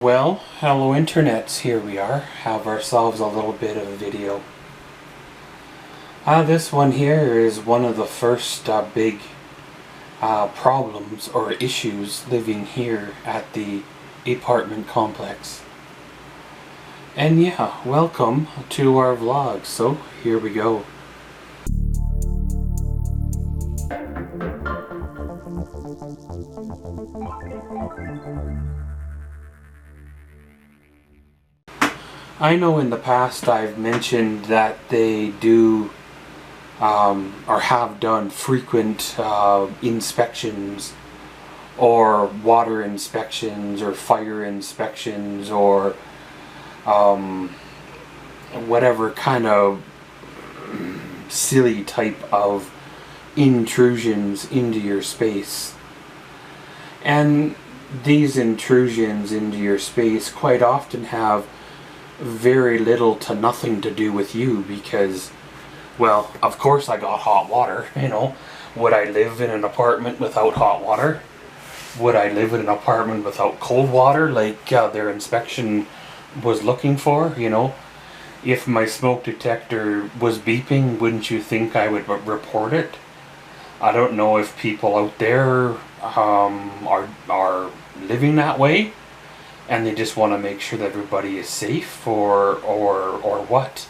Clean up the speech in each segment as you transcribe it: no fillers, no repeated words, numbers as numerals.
Well, hello internets, here we are, have ourselves a little bit of a video. This one here is one of the first big problems or issues living here at the apartment complex. And yeah, welcome to our vlog, so here we go. I know in the past I've mentioned that they do or have done frequent inspections or water inspections or fire inspections or whatever kind of silly type of intrusions into your space. And these intrusions into your space quite often have very little to nothing to do with you because, well, of course I got hot water, you know. Would I live in an apartment without hot water? Would I live in an apartment without cold water like their inspection was looking for, you know? If my smoke detector was beeping, wouldn't you think I would report it? I don't know if people out there are living that way and they just want to make sure that everybody is safe or what.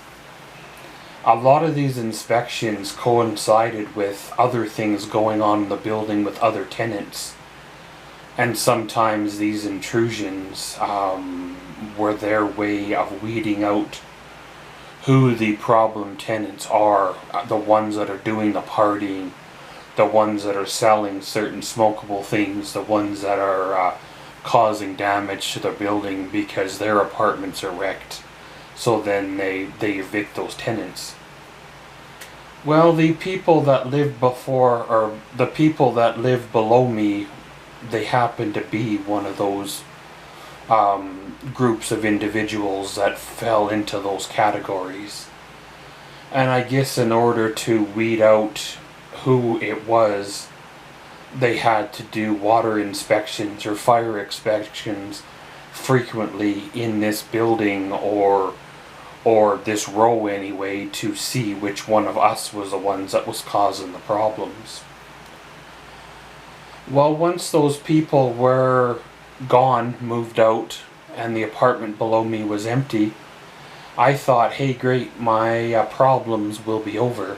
A lot of these inspections coincided with other things going on in the building with other tenants, and sometimes these intrusions were their way of weeding out who the problem tenants are, the ones that are doing the partying, the ones that are selling certain smokable things, the ones that are causing damage to the building because their apartments are wrecked. So then they evict those tenants. Well, the people that lived before, or the people that lived below me, they happen to be one of those groups of individuals that fell into those categories. And I guess in order to weed out who it was, they had to do water inspections or fire inspections frequently in this building or this row anyway, to see which one of us was the ones that was causing the problems. Well, once those people were gone, moved out, and the apartment below me was empty, I thought, hey great, my problems will be over.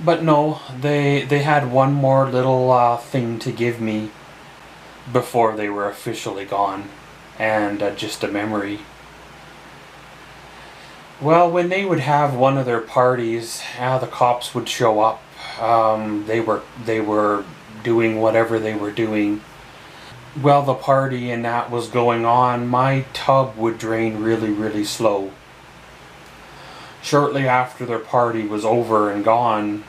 But no, they had one more little thing to give me before they were officially gone, and just a memory. Well, when they would have one of their parties, the cops would show up. They were doing whatever they were doing. While the party and that was going on, my tub would drain really, really slow. Shortly after their party was over and gone,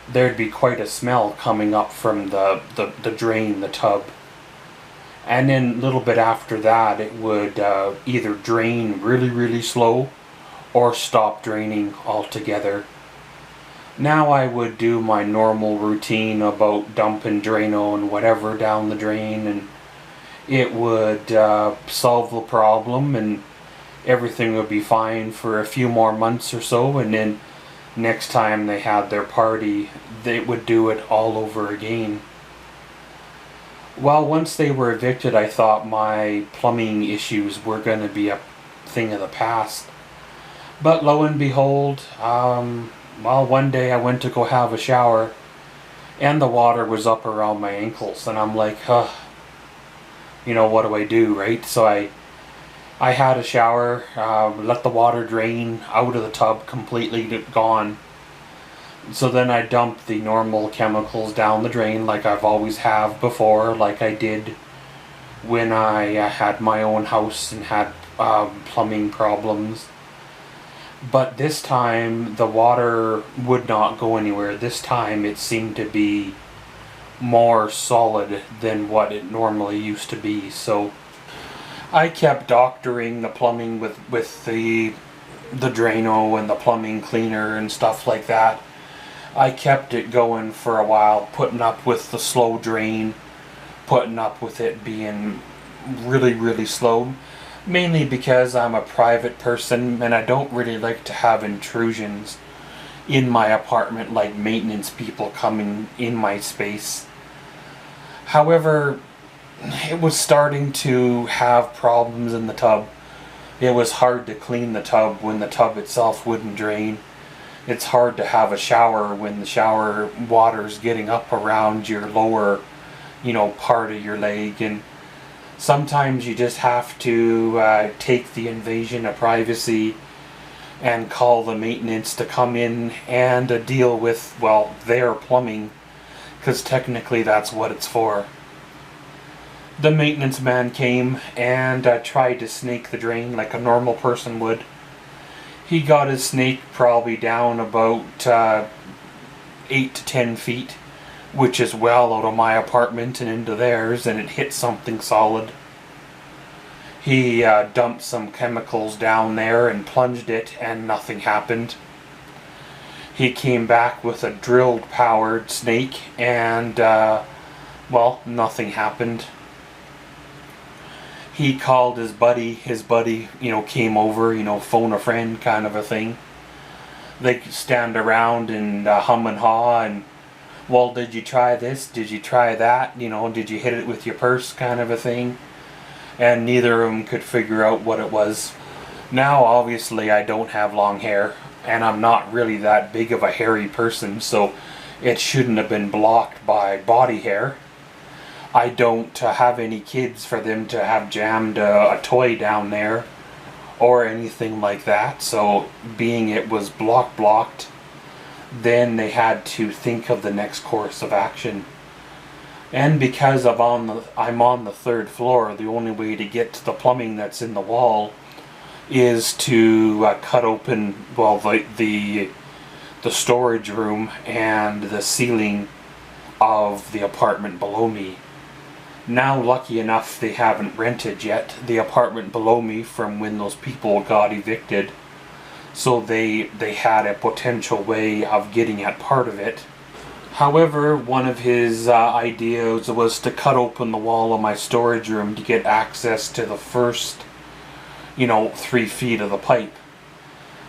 there'd be quite a smell coming up from the drain, the tub. And then a little bit after that, it would either drain really, really slow or stop draining altogether. Now I would do my normal routine about dumping Drano and whatever down the drain, and it would solve the problem and everything would be fine for a few more months or so, and then next time they had their party, they would do it all over again. Well, once they were evicted, I thought my plumbing issues were going to be a thing of the past. But lo and behold, well, one day I went to go have a shower and the water was up around my ankles, and I'm like, you know, what do I do, right? So I had a shower, let the water drain out of the tub, completely gone. So then I dumped the normal chemicals down the drain like I've always have before, like I did when I had my own house and had plumbing problems. But this time the water would not go anywhere. This time it seemed to be more solid than what it normally used to be. So I kept doctoring the plumbing with the Drano and the plumbing cleaner and stuff like that. I kept it going for a while, putting up with the slow drain, putting up with it being really, really slow. Mainly because I'm a private person and I don't really like to have intrusions in my apartment, like maintenance people coming in my space. However, it was starting to have problems in the tub. It was hard to clean the tub when the tub itself wouldn't drain. It's hard to have a shower when the shower water's getting up around your lower, part of your leg. And sometimes you just have to take the invasion of privacy and call the maintenance to come in and deal with, well, their plumbing, because technically that's what it's for. The maintenance man came and tried to snake the drain like a normal person would. He got his snake probably down about 8 to 10 feet, which is well out of my apartment and into theirs, and it hit something solid. He dumped some chemicals down there and plunged it, and nothing happened. He came back with a drilled powered snake, and well, nothing happened. He called his buddy, came over, phone a friend kind of a thing. They stand around and hum and haw and, well, did you try this? Did you try that? Did you hit it with your purse kind of a thing? And neither of them could figure out what it was. Now, obviously, I don't have long hair, and I'm not really that big of a hairy person, so it shouldn't have been blocked by body hair. I don't have any kids for them to have jammed a toy down there or anything like that, so being it was blocked, then they had to think of the next course of action. And because I'm on the third floor, the only way to get to the plumbing that's in the wall is to cut open, well, the storage room and the ceiling of the apartment below me. Now, lucky enough, they haven't rented yet the apartment below me from when those people got evicted, so they had a potential way of getting at part of it. However, one of his ideas was to cut open the wall of my storage room to get access to the first, 3 feet of the pipe.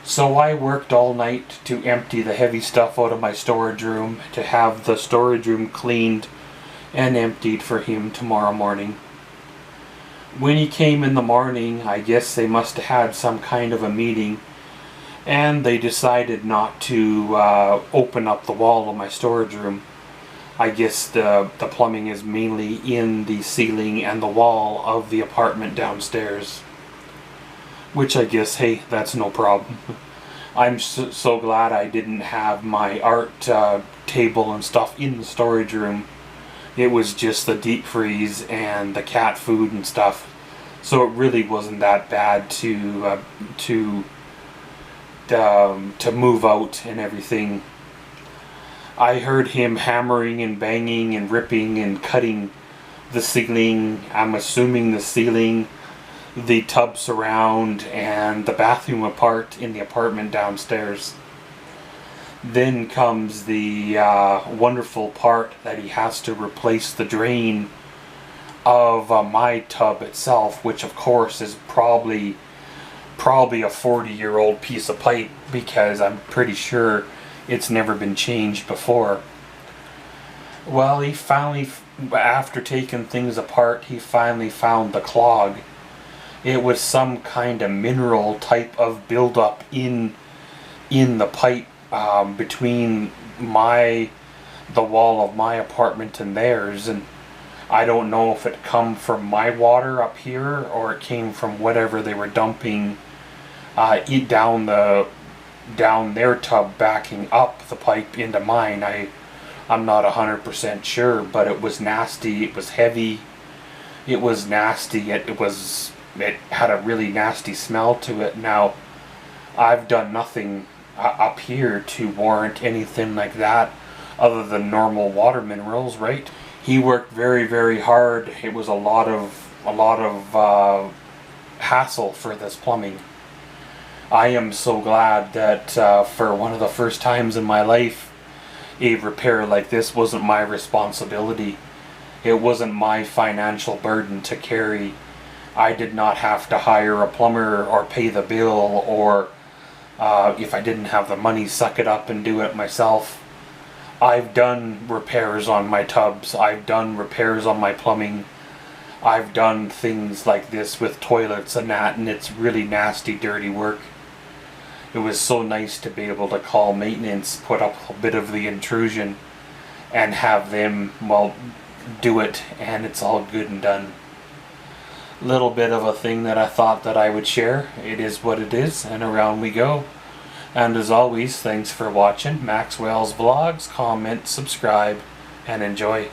So I worked all night to empty the heavy stuff out of my storage room, to have the storage room cleaned and emptied for him tomorrow morning. When he came in the morning, I guess they must have had some kind of a meeting, and they decided not to open up the wall of my storage room. I guess the plumbing is mainly in the ceiling and the wall of the apartment downstairs. Which I guess, hey, that's no problem. I'm so glad I didn't have my art table and stuff in the storage room. It was just the deep freeze and the cat food and stuff. So it really wasn't that bad to move out and everything. I heard him hammering and banging and ripping and cutting the ceiling. I'm assuming the ceiling, the tub surround, and the bathroom apart in the apartment downstairs. Then comes the wonderful part that he has to replace the drain of my tub itself, which of course is probably a 40-year-old piece of pipe, because I'm pretty sure it's never been changed before. Well, he finally, after taking things apart, he finally found the clog. It was some kind of mineral type of buildup in the pipe between the wall of my apartment and theirs, and I don't know if it come from my water up here or it came from whatever they were dumping down their tub, backing up the pipe into mine. I'm not 100% sure, but it was nasty. It was heavy. It was nasty. It had a really nasty smell to it. Now, I've done nothing up here to warrant anything like that other than normal water minerals, right? He worked very, very hard. It was a lot of hassle for this plumbing. I am so glad that for one of the first times in my life, a repair like this wasn't my responsibility. It wasn't my financial burden to carry. I did not have to hire a plumber or pay the bill, or if I didn't have the money, suck it up and do it myself. I've done repairs on my tubs. I've done repairs on my plumbing. I've done things like this with toilets and that, and it's really nasty, dirty work. It was so nice to be able to call maintenance, put up a bit of the intrusion, and have them, well, do it, and it's all good and done. Little bit of a thing that I thought that I would share. It is what it is, and around we go. And as always, thanks for watching Maxwell's Vlogs. Comment, subscribe, and enjoy.